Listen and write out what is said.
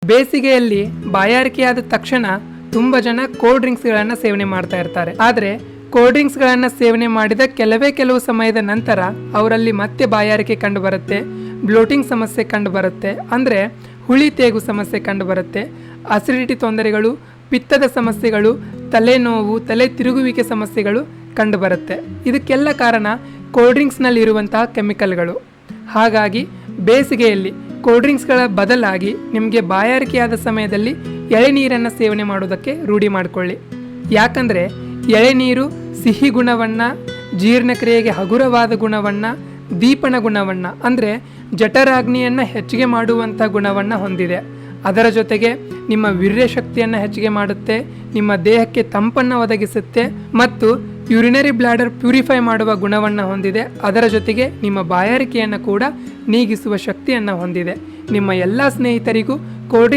ಬೇಸಿಗೆಯಲ್ಲಿ ಬಾಯಾರಿಕೆಯಾದ ತಕ್ಷಣ ತುಂಬ ಜನ ಕೋಲ್ಡ್ ಡ್ರಿಂಕ್ಸ್ಗಳನ್ನು ಸೇವನೆ ಮಾಡ್ತಾ ಇರ್ತಾರೆ. ಆದರೆ ಕೋಲ್ಡ್ ಡ್ರಿಂಕ್ಸ್ಗಳನ್ನು ಸೇವನೆ ಮಾಡಿದ ಕೆಲವು ಸಮಯದ ನಂತರ ಅವರಲ್ಲಿ ಮತ್ತೆ ಬಾಯಾರಿಕೆ ಕಂಡು ಬರುತ್ತೆ, ಬ್ಲೋಟಿಂಗ್ ಸಮಸ್ಯೆ ಕಂಡು ಬರುತ್ತೆ, ಅಂದರೆ ಹುಳಿ ತೇಗು ಸಮಸ್ಯೆ ಕಂಡು ಬರುತ್ತೆ, ಅಸಿಡಿಟಿ ತೊಂದರೆಗಳು, ಪಿತ್ತದ ಸಮಸ್ಯೆಗಳು, ತಲೆನೋವು, ತಲೆ ತಿರುಗುವಿಕೆ ಸಮಸ್ಯೆಗಳು ಕಂಡು ಬರುತ್ತೆ. ಇದಕ್ಕೆಲ್ಲ ಕಾರಣ ಕೋಲ್ಡ್ ಡ್ರಿಂಕ್ಸ್ನಲ್ಲಿ ಇರುವಂತಹ ಕೆಮಿಕಲ್ಗಳು. ಹಾಗಾಗಿ ಬೇಸಿಗೆಯಲ್ಲಿ ಕೋಲ್ಡ್ ಡ್ರಿಂಕ್ಸ್ಗಳ ಬದಲಾಗಿ ನಿಮಗೆ ಬಾಯಾರಿಕೆಯಾದ ಸಮಯದಲ್ಲಿ ಎಳೆನೀರನ್ನು ಸೇವನೆ ಮಾಡೋದಕ್ಕೆ ರೂಢಿ ಮಾಡಿಕೊಳ್ಳಿ. ಯಾಕಂದರೆ ಎಳೆನೀರು ಸಿಹಿ ಗುಣವನ್ನು, ಜೀರ್ಣಕ್ರಿಯೆಗೆ ಹಗುರವಾದ ಗುಣವನ್ನು, ದೀಪನ ಗುಣವನ್ನು ಅಂದರೆ ಜಠರಾಗ್ನಿಯನ್ನು ಹೆಚ್ಚಿಗೆ ಮಾಡುವಂಥ ಗುಣವನ್ನು ಹೊಂದಿದೆ. ಅದರ ಜೊತೆಗೆ ನಿಮ್ಮ ವೀರ್ಯ ಶಕ್ತಿಯನ್ನು ಹೆಚ್ಚಿಗೆ ಮಾಡುತ್ತೆ, ನಿಮ್ಮ ದೇಹಕ್ಕೆ ತಂಪನ್ನು ಒದಗಿಸುತ್ತೆ ಮತ್ತು ಯೂರಿನರಿ ಬ್ಲಾಡರ್ ಪ್ಯೂರಿಫೈ ಮಾಡುವ ಗುಣವನ್ನು ಹೊಂದಿದೆ. ಅದರ ಜೊತೆಗೆ ನಿಮ್ಮ ಬಾಯಾರಿಕೆಯನ್ನು ಕೂಡ ನೀಗಿಸುವ ಶಕ್ತಿಯನ್ನು ಹೊಂದಿದೆ. ನಿಮ್ಮ ಎಲ್ಲ ಸ್ನೇಹಿತರಿಗೂ ಕೋಲ್ಡ್